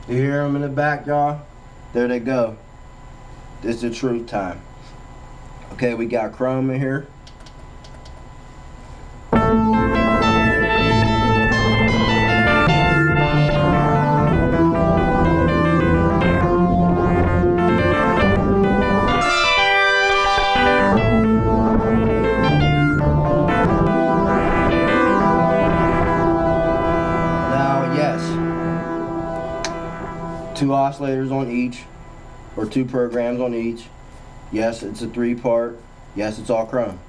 You hear them in the back, y'all? There they go. This is the truth time. Okay, we got chrome in here. Two oscillators on each, or two programs on each. Yes, it's a 3-part. Yes, it's all chrome.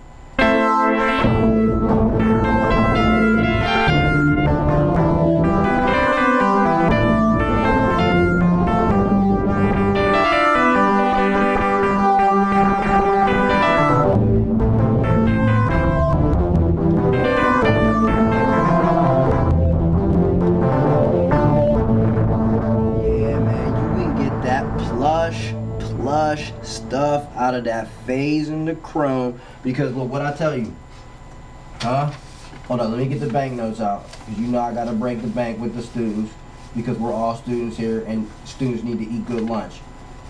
Plush stuff out of that phase and the chrome, because look what I tell you, hold on, let me get the banknotes out, because you know I gotta break the bank with the students, because we're all students here and students need to eat good lunch,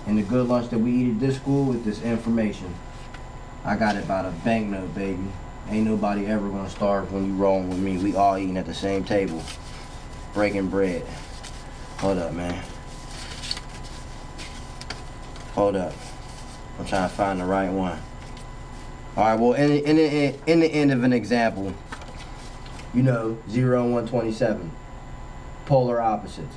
and the good lunch that we eat at this school is this information. I got it by the banknote, baby. Ain't nobody ever gonna starve when you rolling with me. We all eating at the same table, breaking bread. Hold up, man. Hold up. I'm trying to find the right one. Alright, well, in the end of an example, you know, 0 and 127. Polar opposites.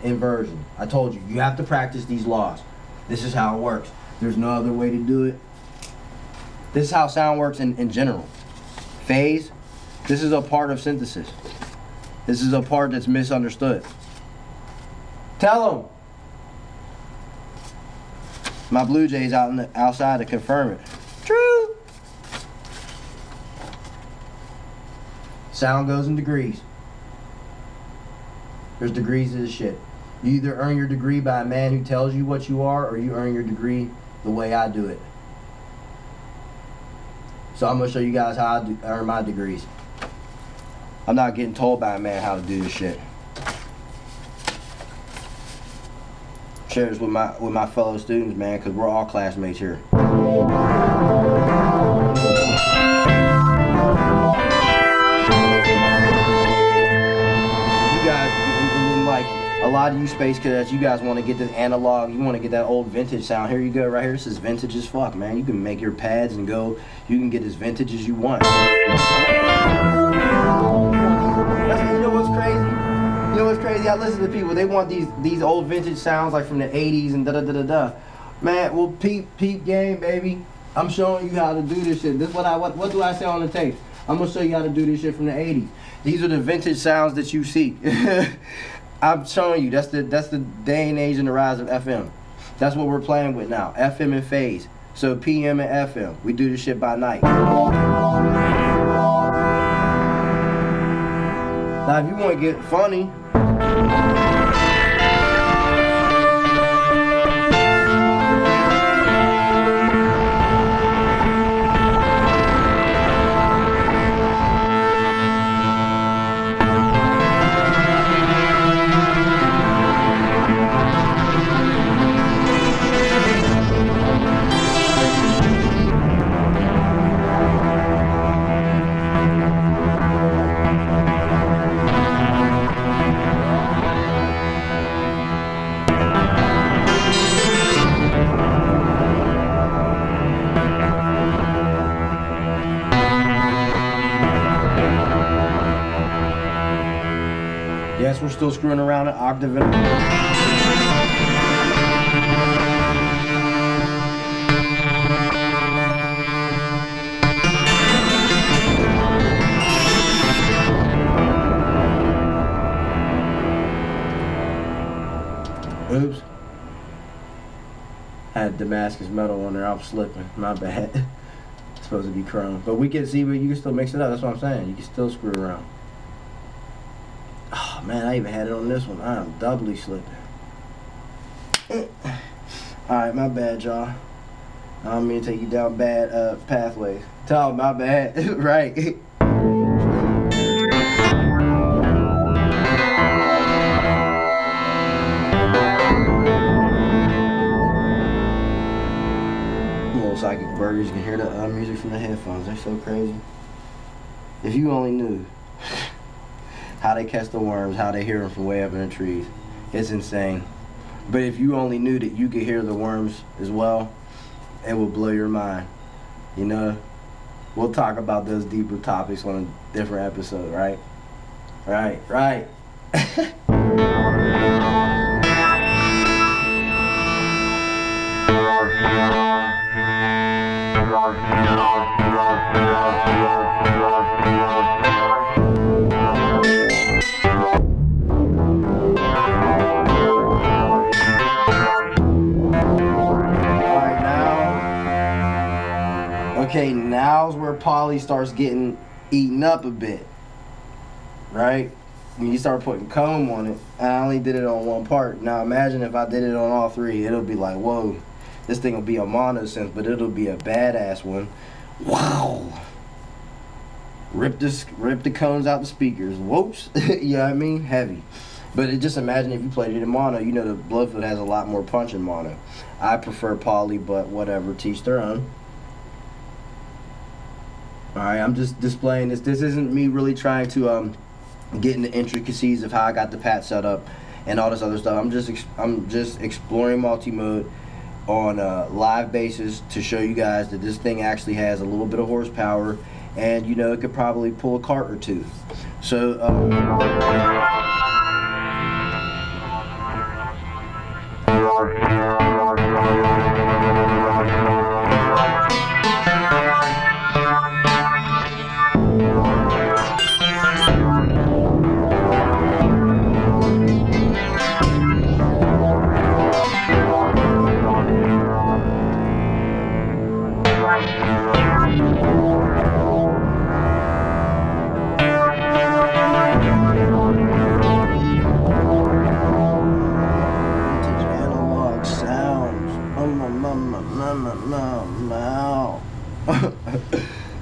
Inversion. I told you, you have to practice these laws. This is how it works. There's no other way to do it. This is how sound works in general. Phase, this is a part of synthesis. This is a part that's misunderstood. Tell them. My Blue Jays outside to confirm it. True. Sound goes in degrees. There's degrees to this shit. You either earn your degree by a man who tells you what you are, or you earn your degree the way I do it. So I'm gonna show you guys how I earn my degrees. I'm not getting told by a man how to do this shit. Share this with my fellow students, man, because we're all classmates here. You guys, and like a lot of you space cadets, you guys want to get this analog, you want to get that old vintage sound. Here you go, right here. This is vintage as fuck, man. You can make your pads and go. You can get as vintage as you want. You know what's crazy? You know what's crazy? I listen to people. They want these old vintage sounds like from the 80s and da da da da da. Man, well, peep game, baby. I'm showing you how to do this shit. This what do I say on the tape? I'm gonna show you how to do this shit from the 80s. These are the vintage sounds that you see. I'm showing you. That's the day and age and the rise of FM. That's what we're playing with now. FM and phase. So PM and FM. We do this shit by night. Now, if you want to get funny. Yes, we're still screwing around at octave. Oops. I had Damascus metal on there. I'm slipping. My bad. It's supposed to be chrome. But we can see, but you can still mix it up. That's what I'm saying. You can still screw around. Oh man, I even had it on this one. I am doubly slipping. Alright, my bad, y'all. I don't mean to take you down bad pathways. Tell my bad. Right. burgers can hear the music from the headphones. They're so crazy. If you only knew how they catch the worms, how they hear them from way up in the trees, it's insane. But if you only knew that you could hear the worms as well, it would blow your mind. You know, we'll talk about those deeper topics on a different episode, right? Right. Okay, now's where poly starts getting eaten up a bit, right? When you start putting comb on it, I only did it on one part. Now imagine if I did it on all three, it'll be like, whoa, this thing will be a mono synth, but it'll be a badass one. Wow. Rip the cones out the speakers. Whoops. You know what I mean? Heavy. But just imagine if you played it in mono. You know the Blofeld has a lot more punch in mono. I prefer poly, but whatever, teach their own. Alright, I'm just displaying this. This isn't me really trying to get into intricacies of how I got the pad set up and all this other stuff. I'm just exploring multi-mode on a live basis to show you guys that this thing actually has a little bit of horsepower, and you know it could probably pull a cart or two. So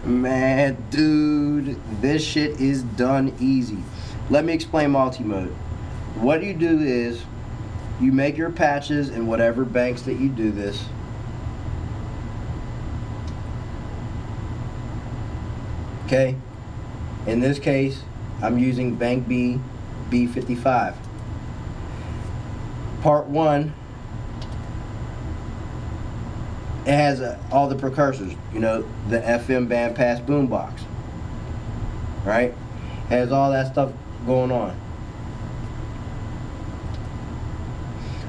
man, dude, this shit is done easy. Let me explain multi-mode. What you do is you make your patches in whatever banks that you do this. Okay, in this case I'm using bank B, B55. Part 1, it has all the precursors, you know, the FM bandpass boombox, right? It has all that stuff going on.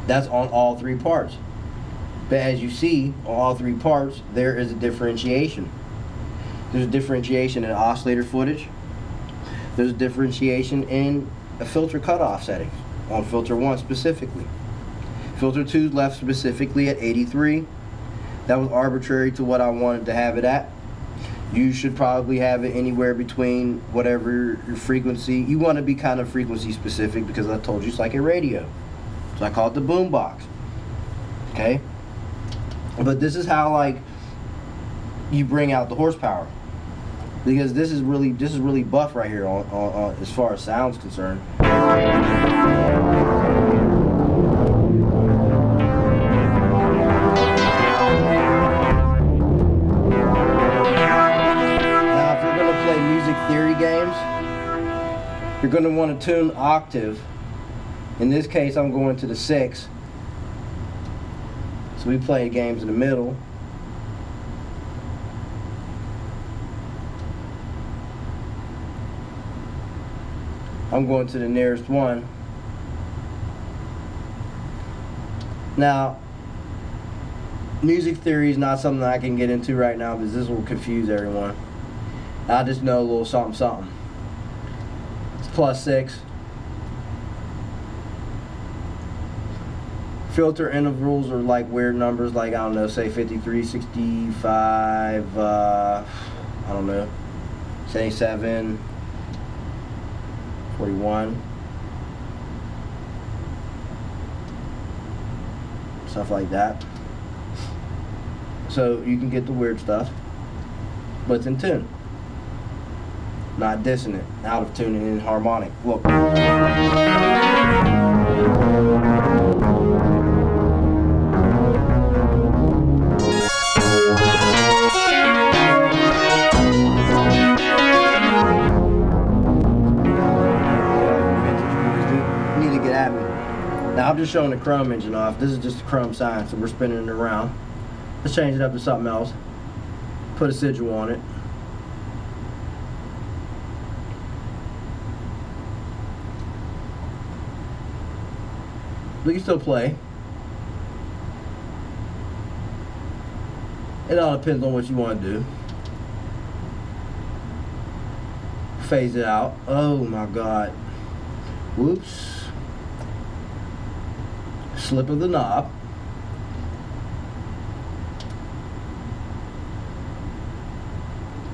That's on all three parts. But as you see, on all three parts, there is a differentiation. There's a differentiation in oscillator footage. There's a differentiation in a filter cutoff settings, on filter 1 specifically. Filter 2 left specifically at 83. That was arbitrary to what I wanted to have it at. You should probably have it anywhere between whatever your frequency. You want to be kind of frequency specific because I told you it's like a radio. So I call it the boom box. Okay? But this is how like you bring out the horsepower. Because this is really buff right here on as far as sound's concerned. You're going to want to tune octave. In this case, I'm going to the 6. So we play games in the middle. I'm going to the nearest one. Now, music theory is not something that I can get into right now because this will confuse everyone. I just know a little something something. +6. Filter intervals are like weird numbers, like I don't know, say 53, 65, I don't know, 77, 41, stuff like that. So you can get the weird stuff, but it's in tune. Not dissonant, out of tune and harmonic. Look. it at me. Now I'm just showing the chrome engine off. This is just the chrome sign, so we're spinning it around. Let's change it up to something else. Put a sigil on it. We can still play. It all depends on what you want to do. Phase it out. Oh my God. Whoops. Slip of the knob.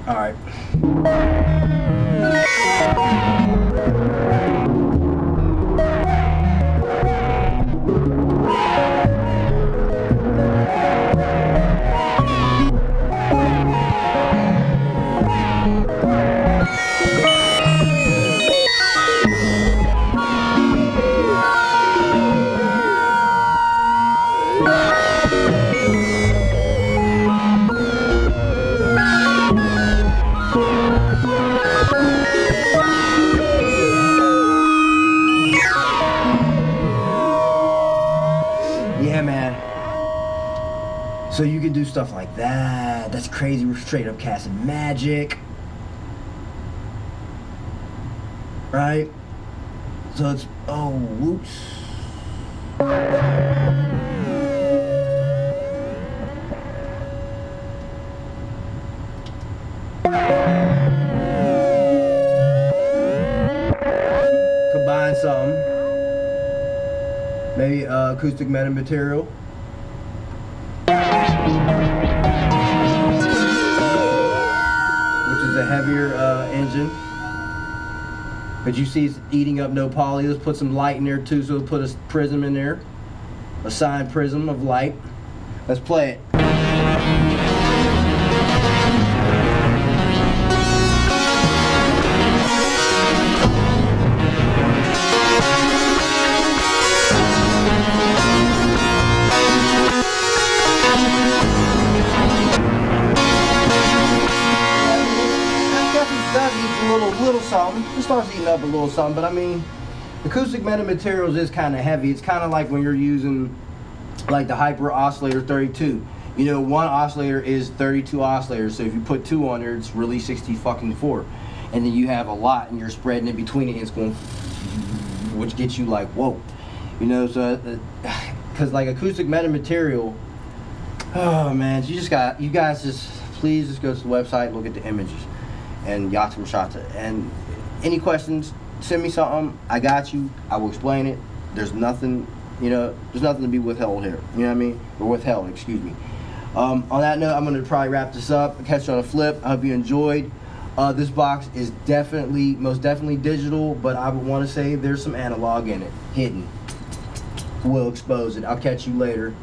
All right. So you can do stuff like that. That's crazy. We're straight up casting magic. Right? So it's, oh, whoops. Combine something. Maybe acoustic metamaterial. Which is a heavier engine. But you see it's eating up no poly. Let's put some light in there too, so we'll put a prism in there. A sine prism of light. Let's play it. Little something. It starts eating up a little something, but I mean, acoustic metamaterials is kind of heavy. It's kind of like when you're using like the Hyper Oscillator 32. You know, one oscillator is 32 oscillators, so if you put two on there, it's really 64. And then you have a lot, and you're spreading it between it, and it's going, which gets you like, whoa. You know, so, because like acoustic metamaterial, oh man, you guys just, please just go to the website, look at the images. And Yatum Shata. And any questions, send me something. I got you. I will explain it. There's nothing, you know, there's nothing to be withheld here. You know what I mean? Or withheld, excuse me. On that note, I'm going to probably wrap this up. Catch you on a flip. I hope you enjoyed. This box is definitely, most definitely digital, but I would want to say there's some analog in it, hidden. We'll expose it. I'll catch you later.